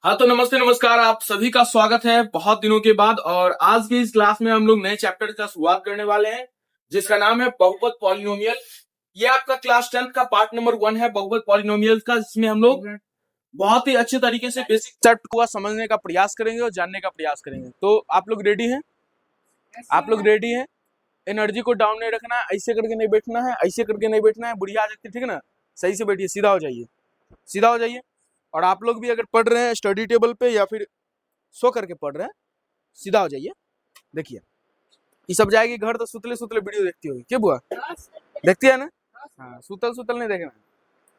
हाँ तो नमस्ते नमस्कार, आप सभी का स्वागत है बहुत दिनों के बाद। और आज की इस क्लास में हम लोग नए चैप्टर का शुरुआत करने वाले हैं जिसका नाम है बहुपद पॉलिनोमियल। ये आपका क्लास 10 का पार्ट नंबर 1 है बहुपद पॉलिनोमियल का, जिसमें हम लोग बहुत ही अच्छे तरीके से बेसिक चैप्टर को समझने का प्रयास करेंगे और जानने का प्रयास करेंगे। तो आप लोग रेडी हैं? आप लोग रेडी हैं? एनर्जी को डाउन नहीं रखना है, ऐसे करके नहीं बैठना है, ऐसे करके नहीं बैठना है, बुढ़िया आ जाती है, ठीक है ना। सही से बैठिए, सीधा हो जाइए, सीधा हो जाइए। और आप लोग भी अगर पढ़ रहे हैं स्टडी टेबल पे या फिर सो करके पढ़ रहे हैं, सीधा हो जाइए। देखिए ये सब जाएगी घर तो सुतले सुतले वीडियो देखती होगी, क्या बुआ? देखती है ना? हाँ, सुतल सुतल नहीं देखना।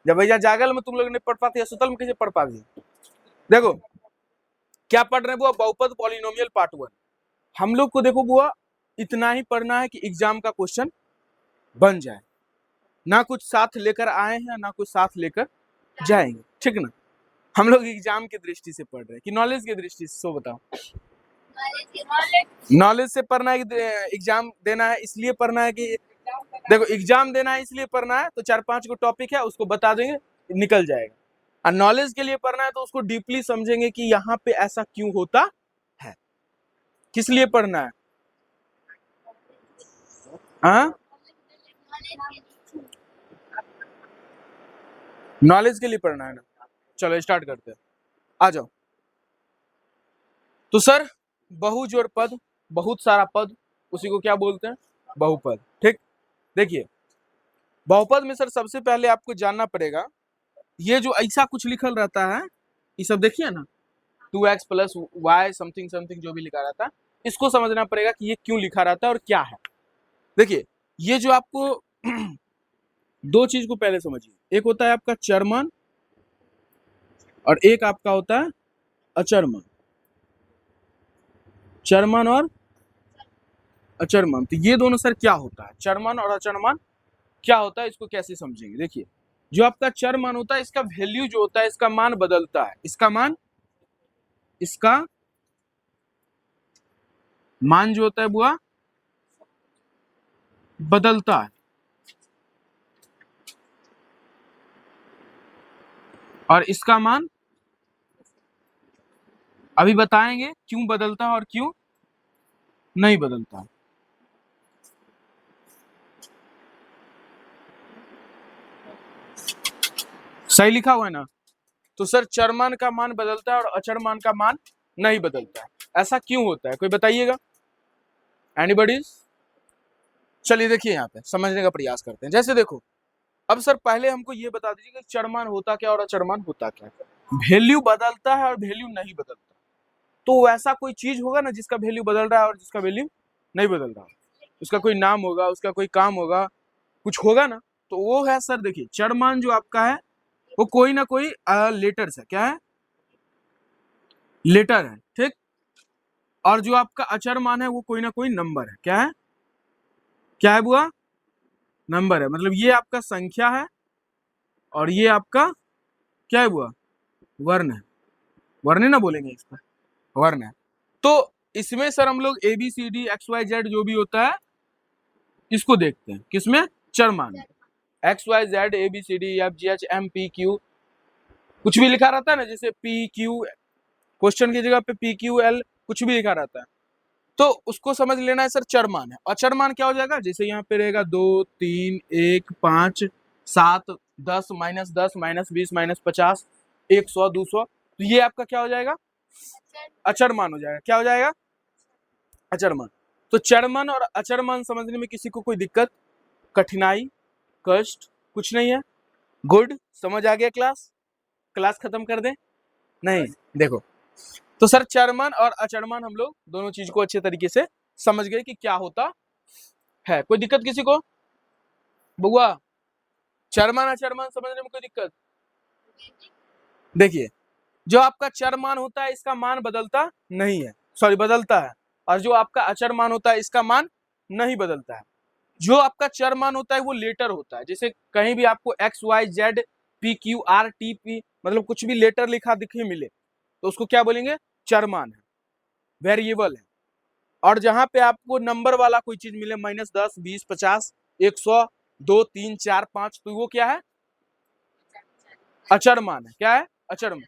जब भैया जागल में तुम लोग नहीं पढ़ पाती है, सुतल में कैसे पढ़ पाती? देखो क्या पढ़ रहे हैं बुआ, बहुपद पॉलिनोमियल पार्ट 1। हम लोग को देखो बुआ, इतना ही पढ़ना है कि एग्जाम का क्वेश्चन बन जाए, ना कुछ साथ लेकर आए हैं ना कुछ साथ लेकर जाएंगे, ठीक ना। हम लोग एग्जाम की दृष्टि से पढ़ रहे हैं कि नॉलेज की दृष्टि से? सो बताओ, नॉलेज से पढ़ना है कि एग्जाम देना है इसलिए पढ़ना है? कि देखो एग्जाम देना है इसलिए पढ़ना है तो 4-5 को टॉपिक है उसको बता देंगे, निकल जाएगा। और नॉलेज के लिए पढ़ना है तो उसको डीपली समझेंगे कि यहाँ पे ऐसा क्यों होता है, किस लिए पढ़ना है। हाँ, नॉलेज के लिए पढ़ना है ना। चलो स्टार्ट करते हैं, आ जाओ। तो सर बहुजोड़ पद, बहुत सारा पद, उसी को क्या बोलते हैं? बहुपद, ठीक। देखिए बहुपद में सर सबसे पहले आपको जानना पड़ेगा, ये जो ऐसा कुछ लिखल रहता है, ये सब देखिए ना, 2x plus Y something something जो भी लिखा रहता है, इसको समझना पड़ेगा कि ये क्यों लिखा रहता है और क्या है। देखिए ये जो आपको दो चीज को पहले समझिए, एक होता है आपका चरमान और एक आपका होता है अचरमान। चरमान और अचरमान, तो ये दोनों सर क्या होता है? चरमान और अचरमान क्या होता है, इसको कैसे समझेंगे? देखिए जो आपका चर मान होता है, इसका वैल्यू जो होता है, इसका मान बदलता है। इसका मान जो होता है बुआ बदलता है, और इसका मान अभी बताएंगे क्यों बदलता है और क्यों नहीं बदलता है। सही लिखा हुआ है ना? तो सर चरमान का मान बदलता है और अचरमान का मान नहीं बदलता है, ऐसा क्यों होता है? कोई बताइएगा, एनीबॉडी? चलिए देखिए यहाँ पे समझने का प्रयास करते हैं। जैसे देखो, अब सर पहले हमको ये बता दीजिए कि चरमान होता क्या और अचरमान होता क्या। वैल्यू बदलता है और वैल्यू नहीं बदलता, तो वैसा कोई चीज होगा ना जिसका वैल्यू बदल रहा है और जिसका वैल्यू नहीं बदल रहा, उसका कोई नाम होगा, उसका कोई काम होगा, कुछ होगा ना। तो वो है सर, देखिए चरमान जो आपका है वो कोई ना कोई लेटर्स है, क्या है? लेटर है, ठीक। और जो आपका अचरमान है वो कोई ना कोई नंबर है, क्या है? क्या है बुआ? नंबर है। मतलब ये आपका संख्या है और ये आपका क्या है बुआ? वर्ण है। वर्ण ना बोलेंगे इसका, वर्ण है। तो इसमें सर हम लोग ABCD XYZ जो भी होता है इसको देखते हैं, किसमें? चरमान में। XYZ ABCD FGH MPQ कुछ भी लिखा रहता है ना, जैसे PQ, क्वेश्चन की जगह पे PQL कुछ भी लिखा रहता है, तो उसको समझ लेना है सर चरमान है। अचरमान क्या हो जाएगा? जैसे यहाँ पे रहेगा 2 3 1 5 7 10 -10 -20 -50 100 200, तो ये आपका क्या हो जाएगा? अचरमान हो जाएगा। क्या हो जाएगा? अचरमान। तो चरमान और अचरमान समझने में किसी को कोई दिक्कत, कठिनाई, कष्ट कुछ नहीं है? गुड, समझ आ गया? क्लास खत्म कर दें? नहीं, देखो तो सर चरमान और अचरमान हम लोग दोनों चीज को अच्छे तरीके से समझ गए कि क्या होता है। कोई दिक्कत किसी को बुआ? चरमान अचरमान समझने में कोई दिक्कत? देखिए जो आपका चरमान होता है इसका मान बदलता नहीं है, सॉरी बदलता है, और जो आपका अचरमान होता है इसका मान नहीं बदलता है। जो आपका चरमान होता है वो लेटर होता है, जैसे कहीं भी आपको XYZ PQRTP मतलब कुछ भी लेटर लिखा दिखे मिले तो उसको क्या बोलेंगे? चरमान है, वेरिएबल है। और जहां पे आपको नंबर वाला कोई चीज मिले, -10 20 50 100 2 3 4 5, तो वो क्या है? अचरमान है। क्या है? अचरमान।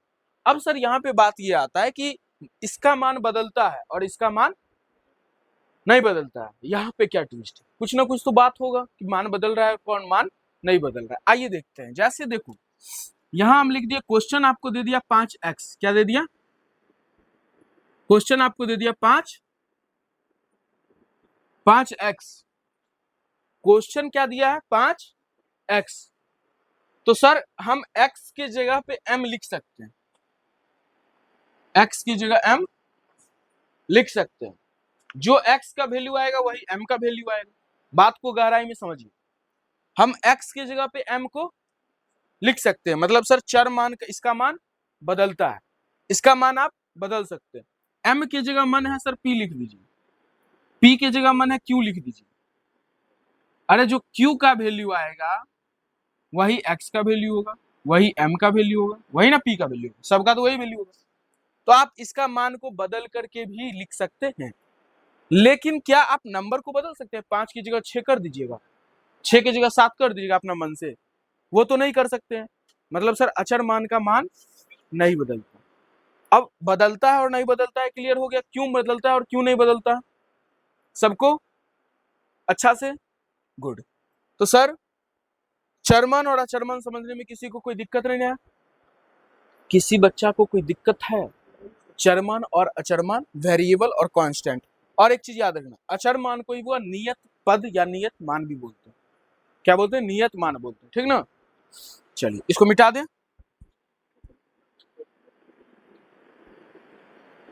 अब सर यहाँ पे बात ये आता है कि इसका मान बदलता है और इसका मान नहीं बदलता है। यहाँ पे क्या ट्विस्ट है? कुछ ना कुछ तो बात होगा कि मान बदल रहा है, कौन मान नहीं बदल रहा है। आइए देखते हैं। जैसे देखो, यहां हम लिख दिया क्वेश्चन आपको दे दिया 5x। क्या दे दिया? क्वेश्चन आपको दे दिया 5x। क्वेश्चन क्या दिया है? 5x। तो सर हम x के जगह पे m लिख सकते हैं। x की जगह m लिख सकते हैं। जो x का वैल्यू आएगा वही m का वैल्यू आएगा। बात को गहराई में समझिए। हम x की जगह पे m को लिख सकते हैं, मतलब सर चर मान का इसका मान बदलता है, इसका मान आप बदल सकते हैं। m की जगह मन है सर p लिख दीजिए, p की जगह मन है q लिख दीजिए। अरे जो q का वैल्यू आएगा वही x का वैल्यू होगा, वही m का वैल्यू होगा, वही ना p का वैल्यू होगा, सबका तो वही वैल्यू होगा। तो आप इसका मान को बदल करके भी लिख सकते हैं। लेकिन क्या आप नंबर को बदल सकते हैं? 5 की जगह 6 कर दीजिएगा, 6 की जगह 7 कर दीजिएगा अपना मन से? वो तो नहीं कर सकते हैं। मतलब सर अचर मान का मान नहीं बदलता। अब बदलता है और नहीं बदलता है क्लियर हो गया, क्यों बदलता है और क्यों नहीं बदलता है सबको अच्छा से? गुड। तो सर चरमान और अचरमान समझने में किसी को कोई दिक्कत नहीं है? किसी बच्चा को कोई दिक्कत है? चरमान और अचरमान, वेरिएबल और कांस्टेंट। और एक चीज याद रखना, अचरमान को ही वो नियत पद या नियत मान भी बोलते हैं। क्या बोलते हैं? नियत मान बोलते हैं, ठीक ना? चलिए इसको मिटा दें,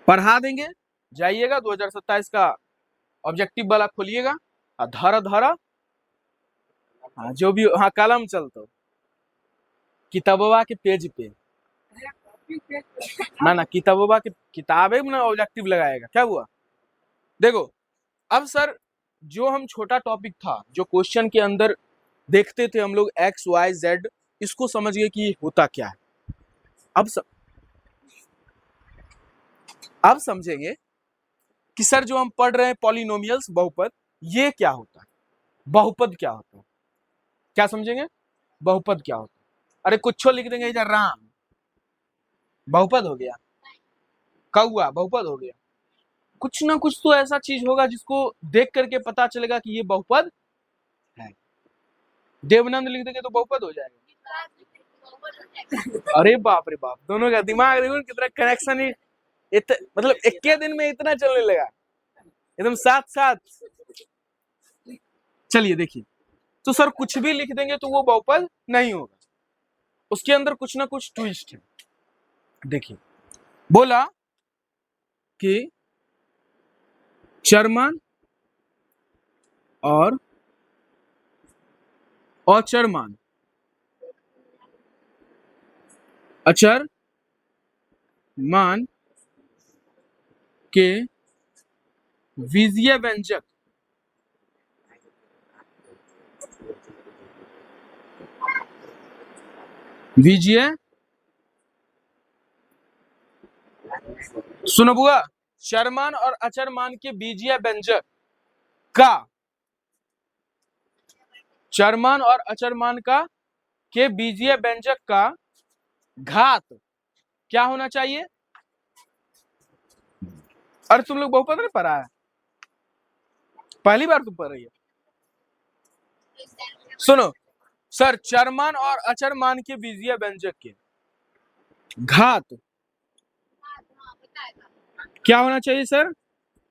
पढ़ा देंगे। जाइएगा 2027 का ऑब्जेक्टिव वाला खोलिएगा, धारा धारा, हाँ जो भी, हाँ कलम चलता किताबवा के पेज पे ना किताबवा के किताबे में ना ऑब्जेक्टिव लगाएगा। क्या हुआ? देखो अब सर जो हम छोटा टॉपिक था, जो क्वेश्चन के अंदर देखते थे हम लोग एक्स वाई जेड, इसको समझ गए कि होता क्या है। अब समझेंगे कि सर जो हम पढ़ रहे हैं पॉलिनोमियल्स, बहुपद, ये क्या होता है, बहुपद क्या होता है, क्या समझेंगे? बहुपद क्या होता है? अरे कुछ लिख देंगे इधर, राम बहुपद हो गया, कौआ बहुपद हो गया। कुछ ना कुछ तो ऐसा चीज होगा जिसको देख करके पता चलेगा कि ये बहुपद है। देवनंद लिख देंगे तो बहुपद हो जाएगा। अरे बाप रे बाप, दोनों का दिमाग देखो कितना कनेक्शन है। मतलब एक के दिन में इतना चलने लगा, एकदम साथ साथ। चलिए देखिए, तो सर कुछ भी लिख देंगे तो वो बहुपद नहीं होगा, उसके अंदर कुछ ना कुछ ट्विस्ट है। देखिए बोला कि चरमान और अचरमान, अचर मान के बीजीय व्यंजक बीजीय, सुनो बुआ, चरमान और अचरमान के बीजीय व्यंजक का, चरमान और अचरमान का के बीजीय व्यंजक का घात क्या होना चाहिए? अरे तुम लोग बहुपद नहीं पढ़ा है? पहली बार तुम पढ़ रही है? सुनो सर, चरमान और अचरमान के बीजीय व्यंजक के घात क्या होना चाहिए सर?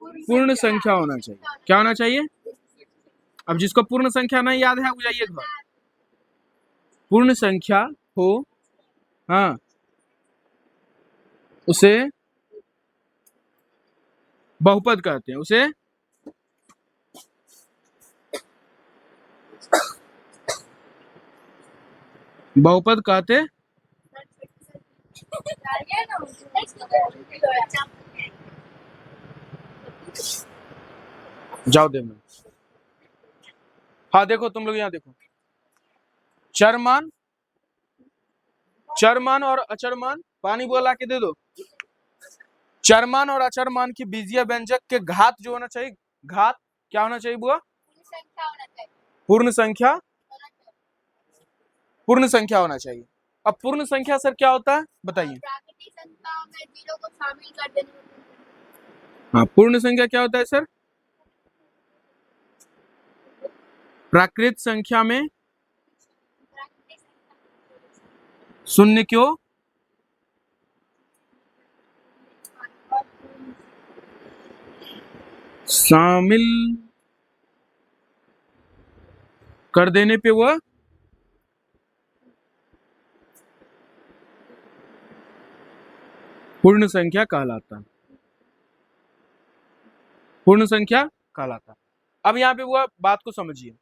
पूर्ण संख्या होना चाहिए। क्या होना चाहिए? अब जिसको पूर्ण संख्या नहीं याद है वो जाइए घर। पूर्ण संख्या हो, हाँ, उसे बहुपद कहते हैं, उसे बहुपद कहते। जाओ दे में, हाँ देखो तुम लोग यहाँ देखो, चरमान, चरमान और अचरमान, पानी बोला के दे दो। चरमान और अचरमान की बीजीय व्यंजक के घात जो होना चाहिए, घात क्या होना चाहिए बुआ? पूर्ण संख्या, पूर्ण संख्या होना चाहिए। अब पूर्ण संख्या सर क्या होता है बताइए? में जीरो को शामिल कर देने। हाँ, पूर्ण संख्या क्या होता है सर? प्राकृत संख्या में शून्य क्यों शामिल कर देने पे वह पूर्ण संख्या कहलाता है। पूर्ण संख्या कहलाता है। अब यहाँ पे वो बात को समझिए।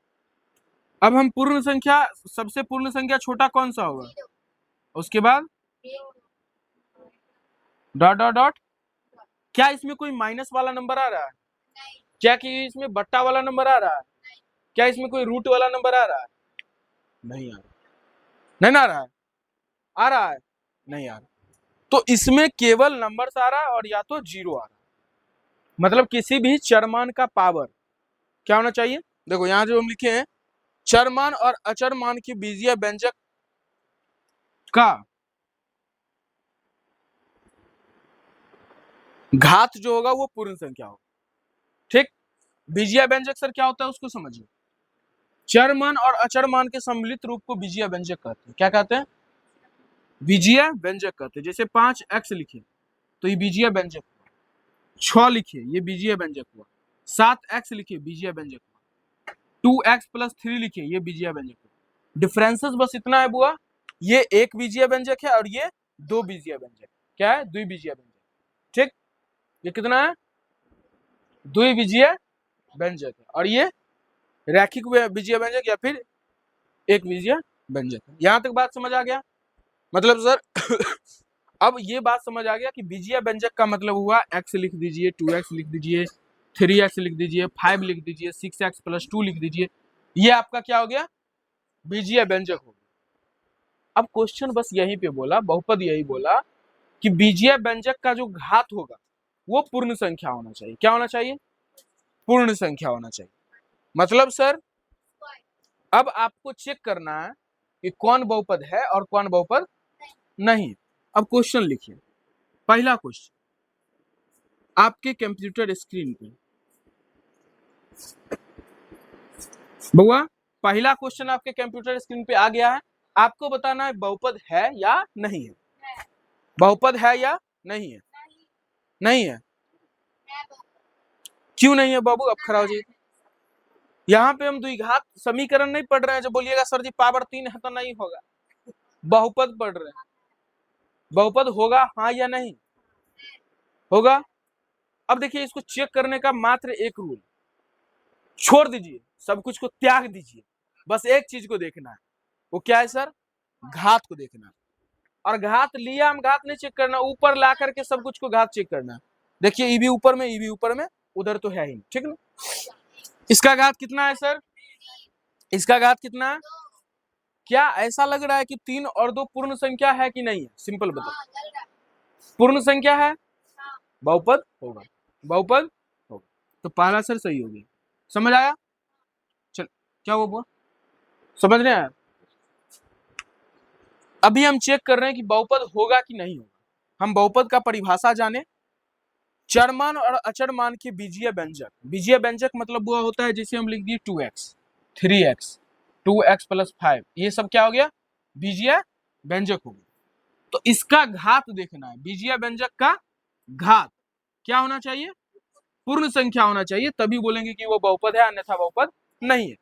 अब हम पूर्ण संख्या, सबसे पूर्ण संख्या छोटा कौन सा होगा? उसके बाद डॉट डॉट डॉट। क्या इसमें कोई माइनस वाला नंबर आ रहा है? क्या कि इसमें बट्टा वाला नंबर आ रहा है? क्या इसमें कोई रूट वाला नंबर आ रहा है? नहीं आ रहा। नहीं आ रहा है? आ रहा है? नहीं आ रहा। तो इसमें केवल नंबर आ रहा है और या तो जीरो आ रहा है। मतलब किसी भी चरमान का पावर क्या होना चाहिए? देखो यहाँ जो हम लिखे हैं, चरमान और अचरमान की बीजीय व्यंजक का घात जो होगा वो पूर्ण संख्या होगा। ठीक। बीजीय व्यंजक सर क्या होता है उसको समझिए। चरमान और अचरमान के सम्मिलित रूप को बीजीय व्यंजक कहते हैं। क्या कहते हैं? बीजीय व्यंजक कहते हैं। जैसे 5x लिखे तो ये बीजीय व्यंजक हुआ, 6 लिखे ये बीजीय व्यंजक हुआ, 7x लिखे बीजीय व्यंजक हुआ, 2x + 3 लिखे ये बीजीय व्यंजक हुआ। डिफरेंसेस बस इतना है बुआ, ये एक बीजीय व्यंजक है और ये दो बीजीय व्यंजक। क्या है? द्विबीजीय व्यंजक। ठीक। ये कितना है? द्विबीजीय व्यंजक है और ये रैखिक बीजीय व्यंजक या फिर एक बीजीय व्यंजक है। यहां तक बात समझ आ गया? मतलब सर अब ये बात समझ आ गया कि बीजीय व्यंजक का मतलब हुआ x लिख दीजिए, 2x लिख दीजिए, 3x लिख दीजिए, 5 लिख दीजिए, 6x + 2 लिख दीजिए। ये आपका क्या हो गया? बीजीय व्यंजक हो गया। अब क्वेश्चन बस यहीं पे बोला, बहुपद यही बोला कि बीजीय व्यंजक का जो घात होगा वो पूर्ण संख्या होना चाहिए। क्या होना चाहिए? पूर्ण संख्या होना चाहिए। मतलब सर अब आपको चेक करना है कि कौन बहुपद है और कौन बहुपद नहीं। अब क्वेश्चन लिखिए। पहला क्वेश्चन आपके कंप्यूटर स्क्रीन पे बुआ, पहला क्वेश्चन आपके कंप्यूटर स्क्रीन पे आ गया है। आपको बताना है बहुपद है या नहीं है। बहुपद है या नहीं है? नहीं है। क्यों नहीं है बाबू? अब खड़ा हो जाइए। यहाँ पे हम द्विघात समीकरण नहीं पढ़ रहे हैं जो बोलिएगा सर जी पावर 3 है तो नहीं होगा। बहुपद पढ़ रहे हैं। बहुपद होगा हाँ या नहीं? होगा। अब देखिए इसको चेक करने का मात्र एक रूल, छोड़ दीजिए सब कुछ को, त्याग दीजिए, बस एक चीज को देखना है। वो क्या है सर? घात को देखना है। और घात लिया, हम घात नहीं चेक करना, ऊपर ला करके सब कुछ को घात चेक करना है। देखिए ई भी ऊपर में, ई भी ऊपर में, उधर तो है ही। ठीक ना? इसका घात कितना है सर? इसका घात कितना है? क्या ऐसा लग रहा है कि 3 और 2 पूर्ण संख्या है कि नहीं है? सिंपल बताओ। पूर्ण संख्या है, बहुपद होगा, बहुपद होगा। तो पहला सर सही हो गया। समझ आया? चल क्या हुआ? समझ रहे हैं? अभी हम चेक कर रहे हैं कि बहुपद होगा कि नहीं होगा। हम बहुपद का परिभाषा जाने। चरमान और अचरमान के बीजीय व्यंजक। बीजीय व्यंजक मतलब वो होता है जैसे हम लिख दिए 2x, 3x, 2x + 5, ये सब क्या हो गया? बीजीय व्यंजक हो गया। तो इसका घात देखना है। बीजीय व्यंजक का घात क्या होना चाहिए? पूर्ण संख्या होना चाहिए, तभी बोलेंगे कि वो बहुपद है, अन्यथा बहुपद नहीं है।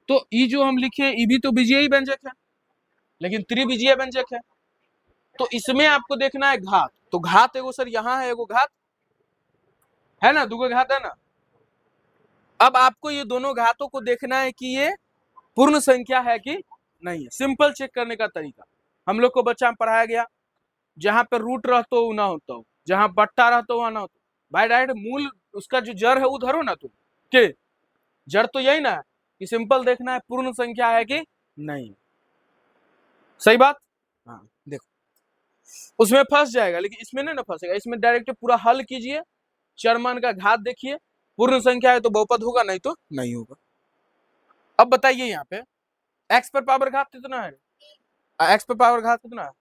तो ई जो हम लिखे ई भी तो बीजीय व्यंजक है, लेकिन त्रिबीजीय व्यंजक है। तो इसमें आपको देखना है घात। तो घात एगो सर यहाँ है, एगो घात है ना, दुगो घात है ना। अब आपको ये दोनों घातों को देखना है कि ये पूर्ण संख्या है कि नहीं है। सिंपल चेक करने का तरीका हम लोग को बच्चा में पढ़ाया गया, जहां पर रूट रहता हो ना होता हो, जहां बट्टा रहता हो ना होता। भाई डायरेक्ट मूल उसका जो जड़ है वो धरो ना तुम, के जड़ तो यही ना कि सिंपल देखना है पूर्ण संख्या है कि नहीं। सही बात? हाँ देखो उसमें फंस जाएगा, लेकिन इसमें नहीं ना फंसेगा। इसमें डायरेक्ट पूरा हल कीजिए, चरमान का घात देखिए, पूर्ण संख्या है तो बहुपद होगा, नहीं तो नहीं होगा। अब बताइए यहाँ पे x पर पावर घात कितना है? x पर पावर घात कितना है?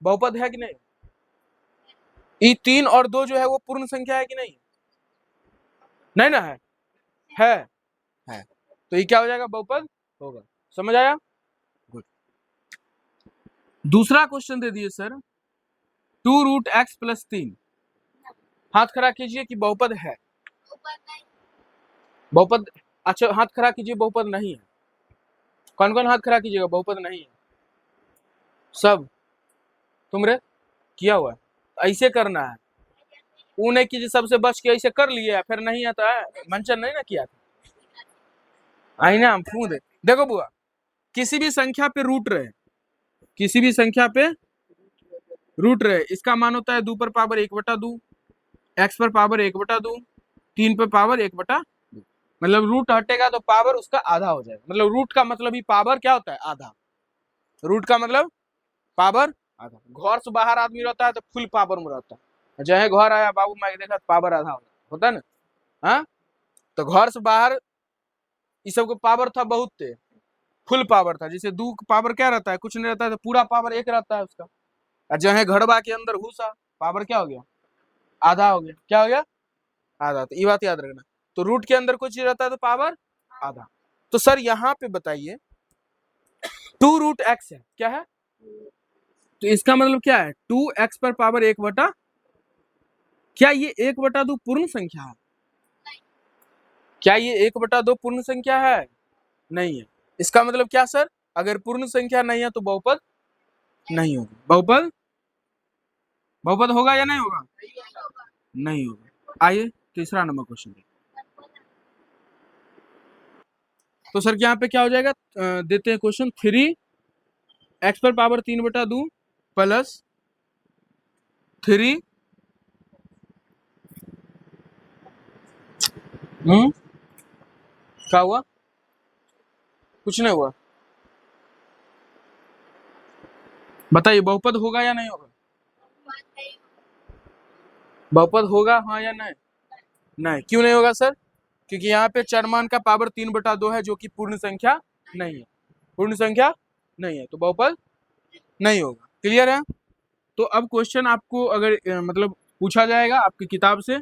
बहुपद है कि नहीं? ये 3 और 2 जो है वो पूर्ण संख्या है कि नहीं? नहीं ना है? है। तो ये क्या हो जाएगा? बहुपद होगा। समझ आया? गुड। दूसरा क्वेश्चन दे दिए सर, 2√x + 3। हाथ खड़ा कीजिए कि बहुपद है। ऊपर नहीं। बहुपद, अच्छा हाथ खड़ा कीजिए बहुपद नहीं है। कौन कौन हाथ खड़ा कीजिएगा बहुपद नहीं है? सब? तुम रे किया हुआ है? ऐसे करना है, वो नहीं कीजिए सबसे बच के ऐसे कर लिए फिर नहीं आता है, मंचन नहीं ना किया था। आई ना हम फूंद देखो बुआ, किसी भी संख्या पे रूट रहे, किसी भी संख्या पे रूट रहे, इसका मान होता है 2 पर पावर 1/2, x पर पावर 1/2, 3 पर पावर 1/2। मतलब रूट हटेगा तो पावर उसका आधा हो जाएगा। मतलब रूट का मतलब ही पावर क्या होता है? आधा। रूट का मतलब पावर आधा। घर से बाहर आदमी रहता है तो फुल पावर में रहता है, चाहे घर आया बाबू माई देखा तो पावर आधा होता है ना। हाँ, तो घर से बाहर इस सब को पावर था बहुत तेज, फुल पावर था। जैसे 2 पावर क्या रहता है? कुछ नहीं रहता है, तो पूरा पावर 1 रहता है उसका। और चाहे घड़बा के अंदर घुसा, पावर क्या हो गया? आधा हो गया। क्या हो गया? आधा। तो ये बात याद रखना। तो रूट के अंदर कुछ रहता है तो पावर आधा। तो सर यहाँ पे बताइए 2√x है, क्या है? तो इसका मतलब क्या है? 2x पर पावर 1/, क्या ये 1/2 पूर्ण संख्या है? क्या ये 1/2 पूर्ण संख्या है? नहीं है। इसका मतलब क्या सर? अगर पूर्ण संख्या नहीं है तो बहुपद नहीं होगा। बहुपद, बहुपद होगा या नहीं होगा? नहीं होगा। आइए तीसरा नंबर क्वेश्चन। तो सर यहाँ पे क्या हो जाएगा? देते हैं क्वेश्चन, 3x पर पावर 3/2 प्लस 3 क्या हुआ? कुछ नहीं हुआ। बताइए बहुपद होगा या नहीं होगा? बहुपद होगा हाँ या नहीं? नहीं। क्यों नहीं होगा सर? क्योंकि यहाँ पे चरमान का पावर 3/2 है, जो कि पूर्ण संख्या नहीं है। पूर्ण संख्या नहीं है तो बहुपद नहीं होगा। क्लियर है? तो अब क्वेश्चन आपको अगर मतलब पूछा जाएगा आपकी किताब से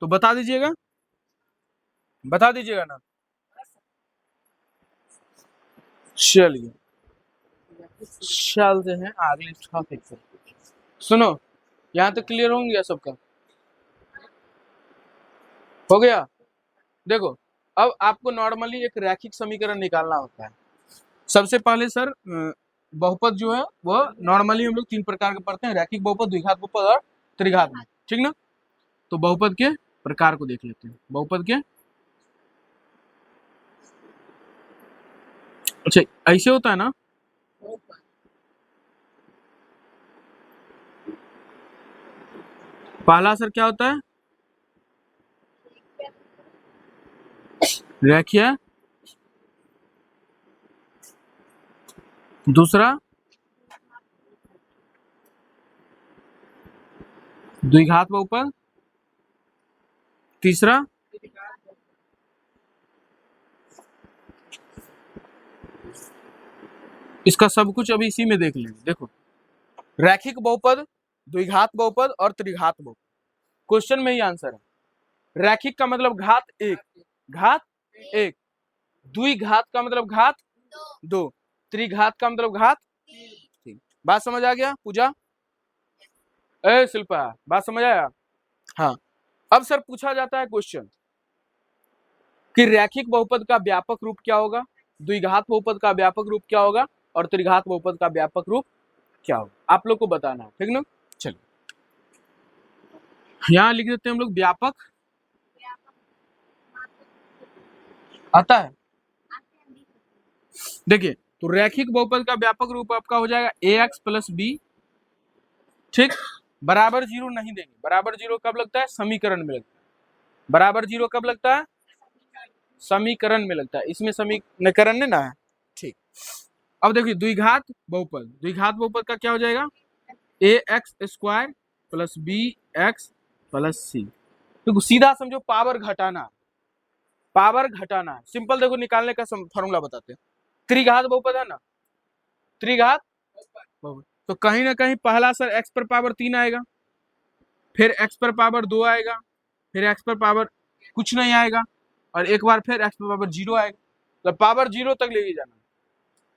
तो बता दीजिएगा, बता दीजिएगा ना। चलिए चलते हैं अगले टॉपिक पे। सुनो, यहाँ तक क्लियर हो गया सबका? हो गया? देखो, अब आपको नॉर्मली एक रैखिक समीकरण निकालना होता है। सबसे पहले सर बहुपद जो है वो नॉर्मली हम लोग 3 प्रकार के पढ़ते हैं, रैखिक बहुपद, द्विघात बहुपद और त्रिघात बहुपद, ठीक ना? तो बहुपद के प्रकार को देख लेते हैं। बहुपद के, अच्छा ऐसे होता है ना, पहला सर क्या होता है? रेखीय। दूसरा द्विघात बहुपद। तीसरा इसका सब कुछ अभी इसी में देख लेंगे। देखो, रैखिक बहुपद, द्विघात बहुपद और त्रिघात बहुपद। क्वेश्चन में ही आंसर है। रैखिक का मतलब घात 1, घात 1। द्विघात का मतलब घात 2। त्रिघात का मतलब घात 3। बात समझ आ गया पूजा? ए शिल्पा, बात समझ आया? हाँ। अब सर पूछा जाता है क्वेश्चन कि रैखिक बहुपद का व्यापक रूप क्या होगा, द्विघात बहुपद का व्यापक रूप क्या होगा और त्रिघात बहुपद का व्यापक रूप क्या होगा, आप लोग को बताना है, ठीक ना? चलिए यहाँ लिख देते हैं हम लोग व्यापक। आता है? देखिए, तो रैखिक बहुपद का व्यापक रूप आपका हो जाएगा ax + b, ठीक? बराबर 0 नहीं देंगे। बराबर 0 कब लगता है? समीकरण में लगता है। बराबर 0 कब लगता है? समीकरण में लगता है। इसमें समीकरण नहीं ना है, ठीक। अब देखिए द्विघात बहुपद, द्विघात बहुपद का क्या हो जाएगा? ax² + bx + c। तो सीधा समझो पावर घटाना, पावर घटाना। सिंपल देखो निकालने का फॉर्मूला बताते हैं। त्रिघात बहुपद है ना, त्रिघात बहुपद, तो कहीं ना कहीं पहला सर x पर पावर 3 आएगा, फिर x पर पावर 2 आएगा, फिर x पर पावर कुछ नहीं आएगा, और एक बार फिर x पर पावर 0 आएगा, तो पावर 0 तक लेके जाना।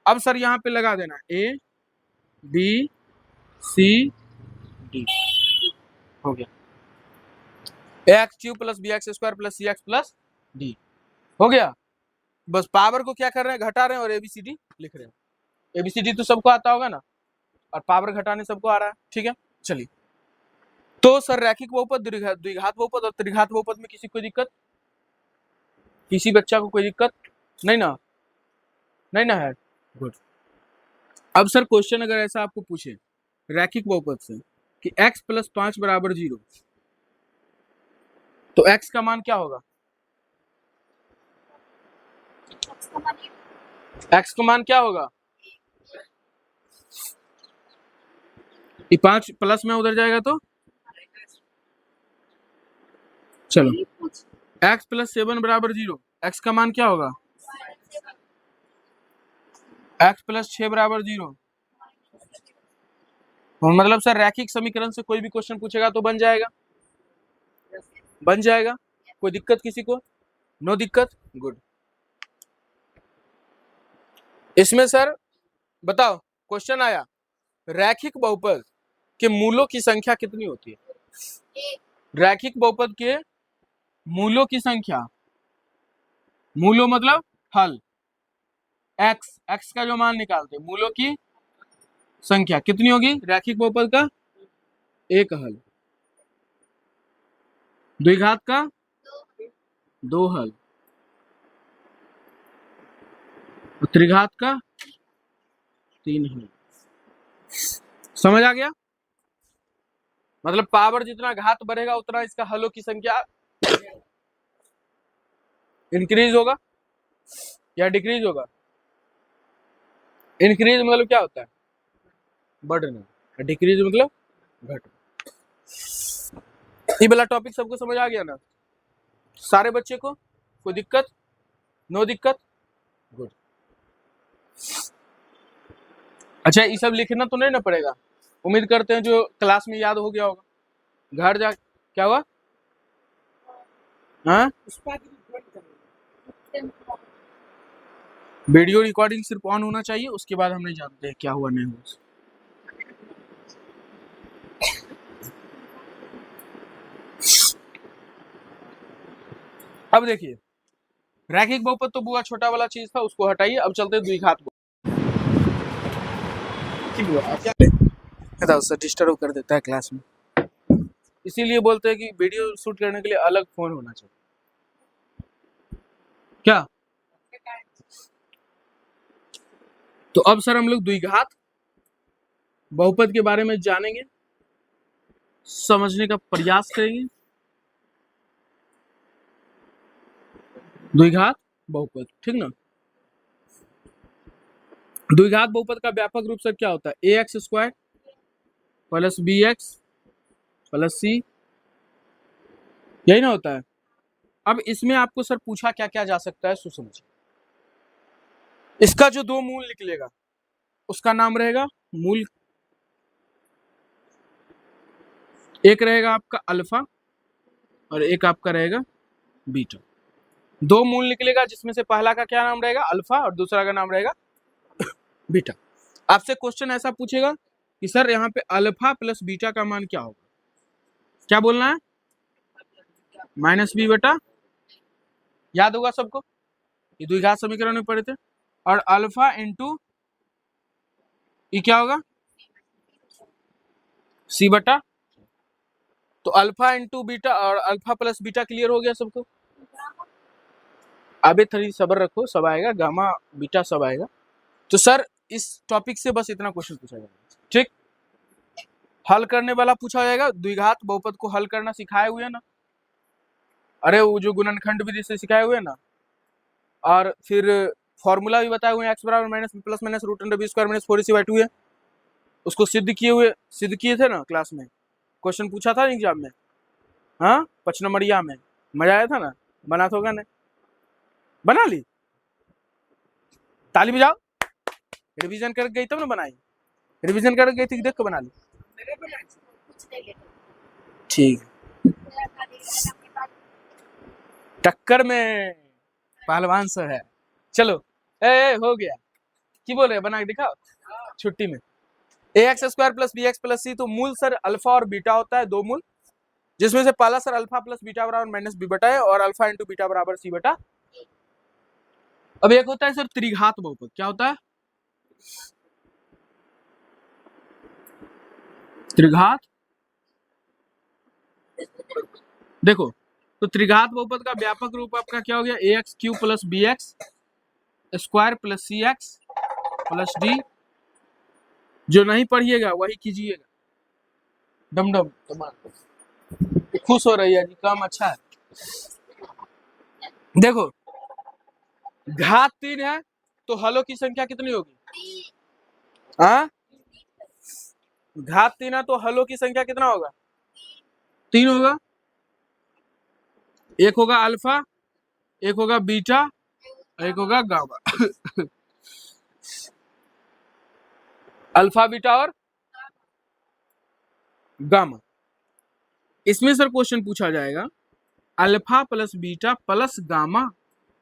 अब सर यहाँ पे लगा देना a b c d, हो गया ax³ + bx² + cx + d, हो गया। बस पावर को क्या कर रहे हैं, घटा रहे हैं, और ABCD लिख रहे हैं। ABCD तो सबको आता होगा ना, और पावर घटाने सबको आ रहा है, ठीक है। चलिए, तो सर रैखिक बहुपद, द्विघात बहुपद और त्रिघात बहुपद में किसी को दिक्कत, किसी बच्चा को कोई दिक्कत नहीं ना, नहीं ना है, गुड। अब सर क्वेश्चन अगर ऐसा आपको पूछे रैखिक बहुपद से कि x + 5 = 0, तो x का मान क्या होगा, x का मान क्या होगा, ये 5 प्लस में उधर जाएगा तो चलो x + 7 = 0, x का मान क्या होगा, x + 6 = 0। मतलब सर रैखिक समीकरण से कोई भी क्वेश्चन पूछेगा तो बन जाएगा, बन जाएगा, कोई दिक्कत किसी को, नो दिक्कत, गुड। इसमें सर बताओ क्वेश्चन आया रैखिक बहुपद के मूलों की संख्या कितनी होती है, रैखिक बहुपद के मूलों की संख्या, मूलों मतलब हल, x का जो मान निकालते हैं, मूलों की संख्या कितनी होगी रैखिक बहुपद का, एक हल, द्विघात का 2 हल, त्रिघात का 3 हल। समझ आ गया, मतलब पावर जितना घात बढ़ेगा उतना इसका हलों की संख्या इंक्रीज होगा या डिक्रीज होगा, इंक्रीज मतलब क्या होता है, बढ़ना, डिक्रीज मतलब घटना। ये वाला टॉपिक सबको समझ आ गया ना, सारे बच्चे को, कोई दिक्कत, नो दिक्कत, गुड। अच्छा, ये सब लिखना तो नहीं ना पड़ेगा, उम्मीद करते हैं जो क्लास में याद हो गया होगा, घर जा क्या हुआ, हाँ वीडियो रिकॉर्डिंग सिर्फ ऑन होना चाहिए, उसके बाद हम नहीं जानते क्या हुआ नहीं हुआ। अब देखिए रैखिक बहुपद तो बुआ छोटा वाला चीज था, उसको हटाइए, अब चलते हैं द्विघात बहुपद। सर डिस्टर्ब कर देता है क्लास में, इसीलिए बोलते हैं कि वीडियो शूट करने के लिए अलग फोन होना चाहिए, क्या। तो अब सर हम लोग द्विघात बहुपद के बारे में जानेंगे, समझने का प्रयास करेंगे। द्विघात बहुपद, ठीक ना। द्विघात बहुपद का व्यापक रूप से क्या होता है, ax² + bx + c, यही ना होता है। अब इसमें आपको सर पूछा क्या क्या जा सकता है, सो समझिए, इसका जो दो मूल निकलेगा उसका नाम रहेगा मूल, एक रहेगा आपका अल्फा और एक आपका रहेगा बीटा। दो मूल निकलेगा जिसमें से पहला का क्या नाम रहेगा, अल्फा, और दूसरा का नाम रहेगा बीटा। आपसे क्वेश्चन ऐसा पूछेगा कि सर यहाँ पे अल्फा + बीटा का मान क्या होगा, क्या बोलना है, -b/, याद होगा सबको, ये द्विघात समीकरण में पढ़े थे, और अल्फा इंटू ये क्या होगा, c/, तो अल्फा इंटू बीटा और अल्फा + बीटा क्लियर हो गया सबको। अबे थोड़ी सब्र रखो, सब आएगा, गामा बीटा सब आएगा। तो सर इस टॉपिक से बस इतना क्वेश्चन पूछा जाएगा, ठीक, हल करने वाला पूछा जाएगा, द्विघात बहुपद को हल करना सिखाए हुए ना, अरे वो जो गुणनखंड विधि से सिखाए हुए ना, और फिर फॉर्मूला भी बताए हुए हैं, x = -√√b² - 4ac/2 है, उसको सिद्ध किए थे ना क्लास में, क्वेश्चन पूछा था एग्जाम में, हाँ 5 नंबरिया में, मजा आया था ना, बना तो होगा ना, बना ली, ताली बजाओ, रिवीजन कर गई तब ना बनाई, रिवीजन कर गई थी देख के बना ली, ठीक, टक्कर में पहलवान सर है। चलो ए हो गया, की बोल रहे बना के दिखाओ छुट्टी में। ax square plus bx plus c, तो मूल सर अल्फा और बीटा होता है, दो मूल, जिसमें से पहला सर अल्फा प्लस बीटा बराबर माइनस बी बटा है और अल्फा इंटू बीटा बराबर सी बटा। अब एक होता है सर त्रिघात बहुपद, क्या होता है त्रिघात, देखो तो त्रिघात बहुपद का व्यापक रूप आपका क्या हो गया, a x cube plus b x square plus c x plus d. जो नहीं पढ़िएगा वही कीजिएगा, डम डम खुश हो रही है जी, काम अच्छा है। देखो घात 3 है तो हलों की संख्या कितनी होगी, हाँ घात 3 है तो हलों की संख्या कितना होगा, 3 होगा। एक होगा अल्फा, एक होगा बीटा, एक होगा गामा अल्फा बीटा और गामा। इसमें सर क्वेश्चन पूछा जाएगा alpha plus beta plus gamma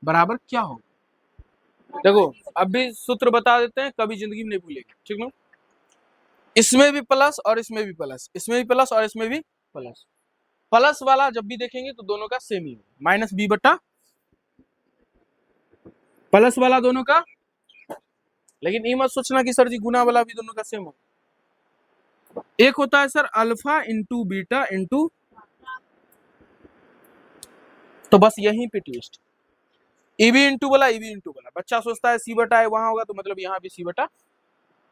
बराबर क्या होगा। देखो अब भी सूत्र बता देते हैं, कभी जिंदगी में नहीं भूलेंगे, ठीक ना। इसमें भी प्लस और इसमें भी प्लस, इसमें भी प्लस और इसमें भी प्लस। प्लस वाला जब भी देखेंगे तो दोनों का सेम ही होगा, माइनस बी बटा प्लस वाला दोनों का, लेकिन ये मत सोचना कि सर जी गुना वाला भी दोनों का सेम हो। एक होता है sir alpha into beta into, तो बस यहीं पे ट्विस्ट, ईबी इंटू वाला ईबी इंटू वाला। बच्चा सोचता है सी बटा है वहां होगा, तो मतलब यहाँ भी सी बटा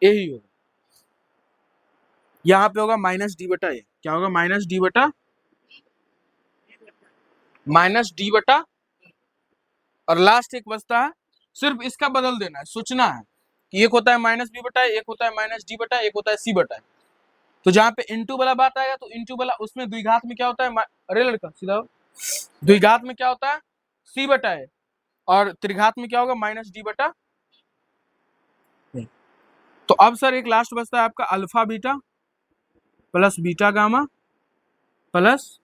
ए ही होगा। यहाँ पे होगा माइनस डी बटा ए, क्या होगा माइनस डी बटा और लास्ट एक बचता है, सिर्फ इसका बदल देना है, सोचना है कि एक होता है माइनस बी बटा, एक होता है माइनस डी बटा, एक होता है सी बटा। तो जहाँ पे इंटू वाला बात आएगा तो इंटू वाला उसमें द्विघात में क्या होता है, अरे लड़का सीधा द्विघात में क्या होता है सी बटा है, और त्रिघात में क्या होगा माइनस डी बटा। तो अब सर एक लास्ट बचता है आपका alpha beta plus beta gamma plus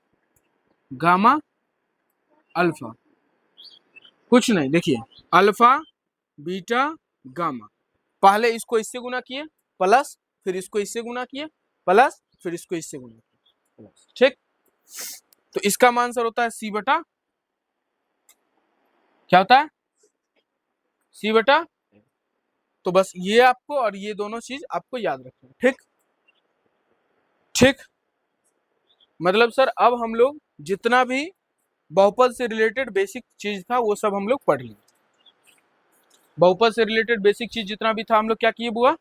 gamma alpha. कुछ नहीं, देखिए अल्फा बीटा गामा, पहले इसको इससे गुना किए प्लस, फिर इसको इससे गुना किए प्लस, फिर इसको इससे गुना किए प्लस, ठीक। तो इसका मान सर होता है सी बटा, क्या होता है सी बटा। तो बस ये आपको और ये दोनों चीज आपको याद रखना, ठीक ठीक। मतलब सर अब हम लोग जितना भी बहुपद से रिलेटेड बेसिक चीज था वो सब हम लोग पढ़ लिए, बहुपद से रिलेटेड बेसिक चीज जितना भी था हम लोग क्या किए बुआ,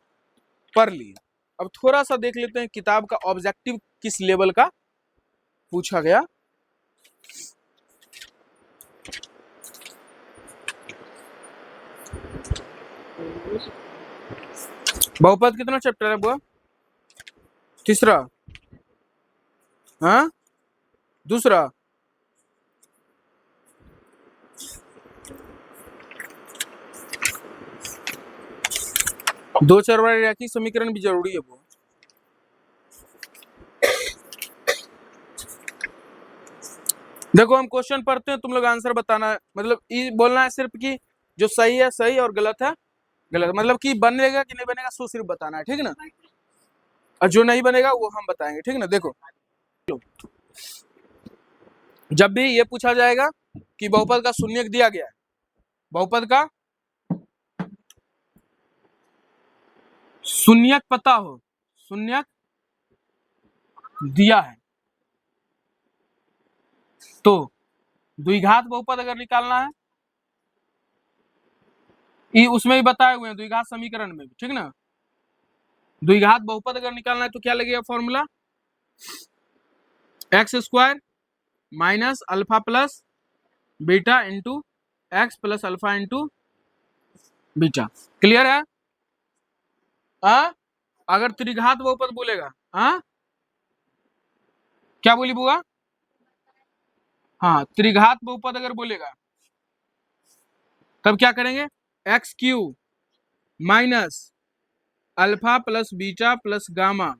पढ़ लिए। अब थोड़ा सा देख लेते हैं किताब का ऑब्जेक्टिव किस लेवल का पूछा गया। बहुपद कितना चैप्टर है बुआ, तीसरा, हाँ दूसरा, दो चार बार रैखिक समीकरण भी जरूरी है वो। देखो हम क्वेश्चन पढ़ते हैं, तुम लोग आंसर बताना है, मतलब ये बोलना है सिर्फ कि जो सही है सही और गलत है गलत, मतलब कि बनेगा कि नहीं बनेगा सो सिर्फ बताना है, ठीक ना। और जो नहीं बनेगा वो हम बताएंगे, ठीक ना। देखो जब भी ये पूछा जाएगा कि बहुपद का शून्यक दिया गया है, बहुपद का शून्यक पता हो, शून्यक दिया है, तो द्विघात बहुपद अगर निकालना है, ये उसमें ही बताए हुए हैं द्विघात समीकरण में भी, ठीक ना। द्विघात बहुपद अगर निकालना है तो क्या लगेगा formula, x square minus alpha plus beta into x plus alpha into beta. Clear है। अगर त्रिघात बहुपद बोलेगा, क्या बोली बुआ, हाँ त्रिघात बहुपद अगर बोलेगा तब क्या करेंगे, x Q minus alpha plus beta plus gamma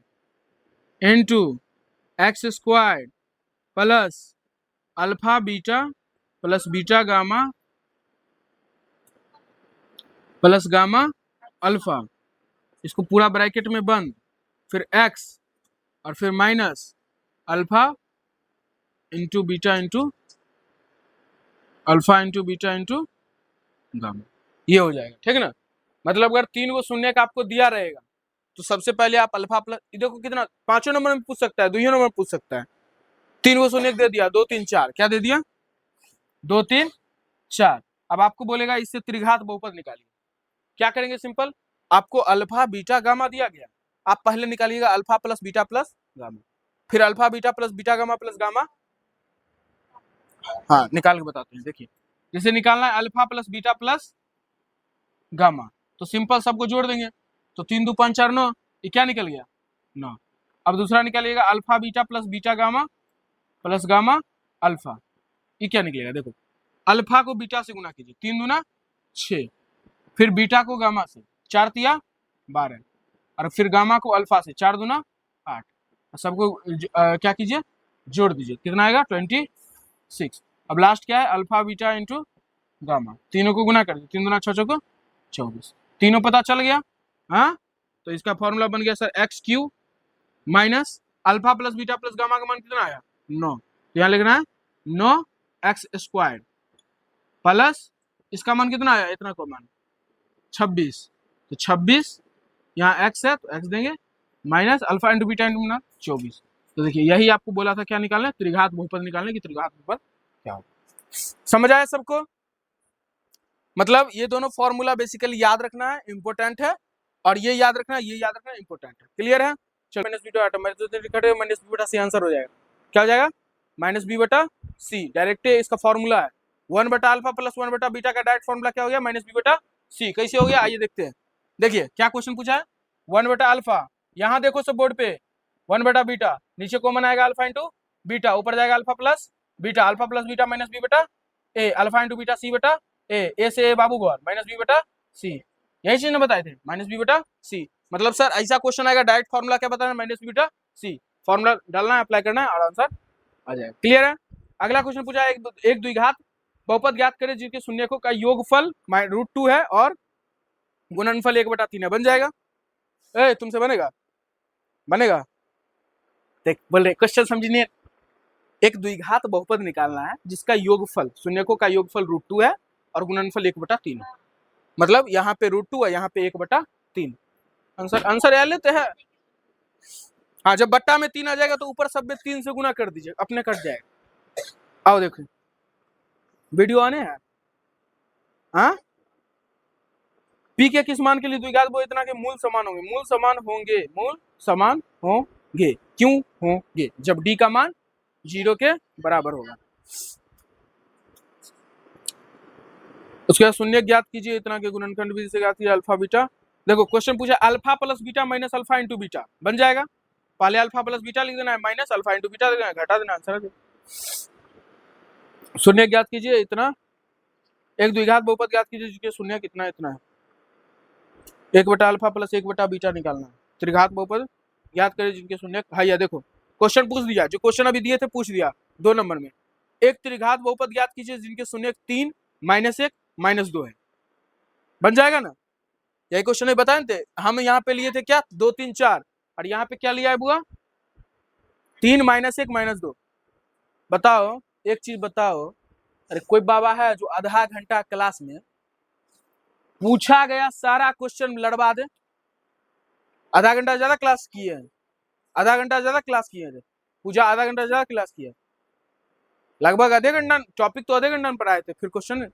into x square plus alpha beta plus beta gamma plus gamma alpha, इसको पूरा ब्रैकेट में बंद, फिर x और फिर minus alpha into beta into alpha into beta into gamma, ये हो जाएगा। ठीक है ना। मतलब अगर 3 को शून्य का आपको दिया रहेगा तो सबसे पहले आप अल्फा प्लस, देखो कितना 5वें नंबर में पूछ सकता है, 2 नंबर में पूछ सकता है। 3 को शून्य दे दिया, 2 3 4, क्या दे दिया 2 3 4। अब आपको बोलेगा इससे त्रिघात बहुपद निकालिए। क्या करेंगे, सिंपल, आपको अल्फा बीटा गामा दिया गया, आप पहले निकालिएगा alpha plus beta plus gamma, फिर alpha beta plus beta gamma plus gamma. हाँ निकाल के बताते हैं, देखिए जैसे निकालना है alpha plus beta plus gamma, तो सिंपल सबको जोड़ देंगे, तो 3 2 5 4 9, ये क्या निकल गया 9। अब दूसरा निकालिएगा alpha beta plus beta gamma plus gamma alpha, ये क्या निकलेगा, देखो अल्फा को बीटा से गुना कीजिए, 3 दूना 6, फिर बीटा को गामा से 4 तिया 12, और फिर गामा को अल्फा से 4 दूना 8, सबको क्या कीजिए जोड़ दीजिए, कितना आएगा 26। अब लास्ट क्या है अल्फा बीटा इंटू गामा, तीनों को गुना कर दीजिए, 3 दूना 6 को 24, तीनों पता चल गया। हाँ तो इसका फॉर्मूला बन गया sir x Q minus alpha plus beta plus gamma का मान कितना आया 9, तो यहाँ लिखना है 9x² प्लस इसका मान कितना आया, इतना को मान 26, तो 26 यहाँ x है तो x देंगे minus alpha into beta into 24। तो देखिए यही आपको बोला था क्या निकालना, त्रिघात बहुपद निकालने की, त्रिघात बहुपद क्या होगा। समझ आया सबको। मतलब ये दोनों फॉर्मूला बेसिकली याद रखना है, इंपॉर्टेंट है, और ये याद रखना है, ये याद रखना इंपॉर्टेंट है। क्लियर है। चलो माइनस बी माइनस बी बटा सी आंसर हो जाएगा, क्या हो जाएगा माइनस बी बटा सी, डायरेक्ट इसका फॉर्मूला है 1 बटा अल्फा प्लस 1 बटा बीटा का डायरेक्ट फॉर्मूला क्या हो गया माइनस बी बटा सी। कैसे हो गया आइए देखते हैं। देखिए क्या क्वेश्चन पूछा है 1 बटा अल्फा, यहाँ देखो सब बोर्ड पे 1 बटा बीटा, नीचे कॉमन आएगा अल्फा इंटू बीटा, ऊपर जाएगा alpha plus beta minus B बटा A, alpha into beta C बटा ए से ए बाबू गौर माइनस बी बटा सी, यही चीज ने बताए थे माइनस बी बटा सी। मतलब सर ऐसा क्वेश्चन आएगा डायरेक्ट फॉर्मूला क्या बताना माइनस बी बटा सी, फॉर्मूला डालना है अप्लाई करना है और आंसर आ जाएगा। क्लियर है। अगला क्वेश्चन पूछा है एक द्विघात बहुपद ज्ञात करें जिनके शून्यकों का योगफल √2 है और गुणनफल 1/3 है, बन जाएगा। ए तुमसे बनेगा बनेगा, देख बोल रहे क्वेश्चन समझिए। एक द्विघात बहुपद निकालना है जिसका योगफल शून्यकों का योगफल √2 है और गुणनफल 1/3 है, मतलब यहाँ पे √2 है यहाँ पे 1/3। आंसर याद लेते हैं। हाँ जब बट्टा में 3 आ जाएगा तो ऊपर सब में 3 से गुना कर दीजिए, अपने कट जाएगा। आओ देखो वीडियो आने हैं। हाँ पी के किस मान के लिए द्विघात बहु इतना के मूल समान होंगे, मूल समान होंगे क्यों होंगे, जब डी का मान 0 के बराबर होगा। उसके बाद शून्य ज्ञात कीजिए इतना के गुणनखंड विधि से ज्ञात कीजिए अल्फा बीटा। देखो क्वेश्चन पूछा alpha plus beta minus alpha into beta, बन जाएगा। पहले अल्फा प्लस बीटा लिख देना है माइनस अल्फा इंटू बीटा लिख देना है, घटा देना आंसर। शून्य ज्ञात कीजिए इतना, एक द्विघात बहुपद ज्ञात कीजिए जिसके शून्य कितना इतना है, 1 बटा अल्फा प्लस 1 बटा बीटा निकालना है। त्रिघात बहुपद ज्ञात करें जिनके शून्य, भैया देखो क्वेश्चन पूछ दिया, जो क्वेश्चन अभी दिए थे पूछ दिया 2 नंबर में। एक त्रिघात बहुपद ज्ञात कीजिए जिनके शून्य 3 -1 -2 है, बन जाएगा ना। यही क्वेश्चन बताए थे हम, यहाँ पे लिए थे क्या 2 3 4 और यहाँ पे क्या लिया है बुआ 3 -1 -2। बताओ एक चीज बताओ, अरे कोई बाबा है जो आधा घंटा क्लास में पूछा गया सारा क्वेश्चन लड़वा दे। आधा घंटा ज्यादा क्लास किए हैं, आधा घंटा ज्यादा क्लास किए हैं, पूछा आधा घंटा ज्यादा क्लास किया, लगभग आधे घंटा टॉपिक तो आधे घंटा में पढ़ाए थे, फिर क्वेश्चन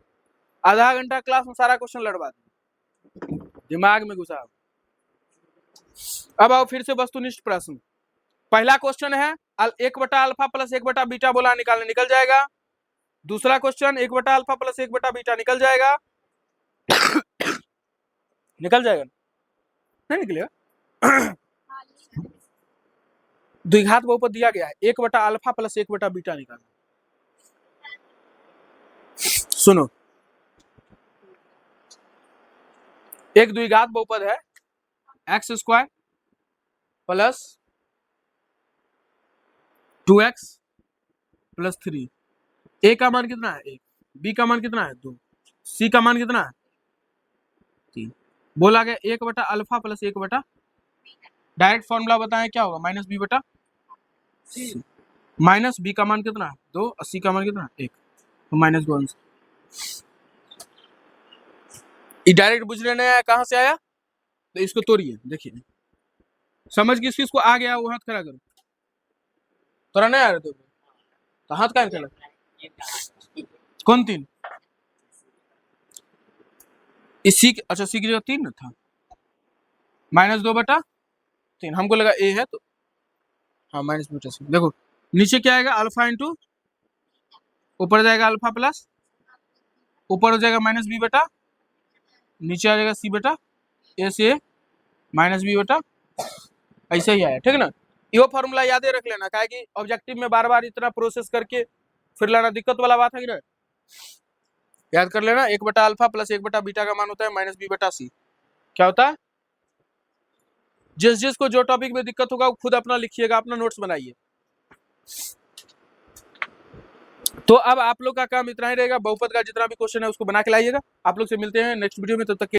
आधा घंटा क्लास में सारा क्वेश्चन लड़वा दे, दिमाग में घुसा। अब आओ फिर से वस्तुनिष्ठ प्रश्न। पहला क्वेश्चन है 1 बटा अल्फा प्लस 1 बटा बीटा बोला निकालने, निकल जाएगा। दूसरा क्वेश्चन 1 बटा अल्फा प्लस 1 बटा बीटा निकल जाएगा निकल जाएगा नहीं निकलेगा। द्विघात बहुपद दिया गया है 1 बटा अल्फा प्लस 1 बटा बीटा निकालना। सुनो एक द्विघात बहुपद है x² प्लस 2x प्लस 3। ए का मान कितना है 1, बी का मान कितना है 2, सी का मान कितना है 3। बोला गया 1/अल्फा प्लस 1/, डायरेक्ट फॉर्मूला बताएं क्या होगा, माइनस बी बटा सी। माइनस बी का मान कितना है 2 और सी का मान कितना है 1, तो माइनस 2 आंसर। ये डायरेक्ट बुझने नहीं आया, कहां से आया, तो इसको तोड़िए, देखिए समझ किस किस को आ गया वो हाथ खड़ा करो। तोरा नहीं आ रहा तो हाथ का खड़ा, कौन 3, इसी अच्छा सी की जगह 3 ना था, -2/3, हमको लगा ए है तो हाँ माइनस बी बटा सी। देखो नीचे क्या आएगा, अल्फा इंटू, ऊपर जाएगा अल्फा प्लस, ऊपर हो जाएगा माइनस बी बटा, नीचे आ जाएगा सी बटा ए से माइनस बी बटा, ऐसे ही आया, ठीक है ना। यो फॉर्मूला याद रख लेना, काहे कि ऑब्जेक्टिव में बार बार इतना प्रोसेस करके फिर लाना दिक्कत वाला बात है कि ना, याद कर लेना। 1/अल्फा प्लस 1/बीटा का मान होता है माइनस बी बटा सी। क्या होता है, जिस जिसको जो टॉपिक में दिक्कत होगा वो खुद अपना लिखिएगा, अपना नोट्स बनाइए। तो अब आप लोग का काम इतना ही रहेगा, बहुपद का जितना भी क्वेश्चन है उसको बना के लाइएगा। आप लोग से मिलते हैं नेक्स्ट वीडियो में, तब तक के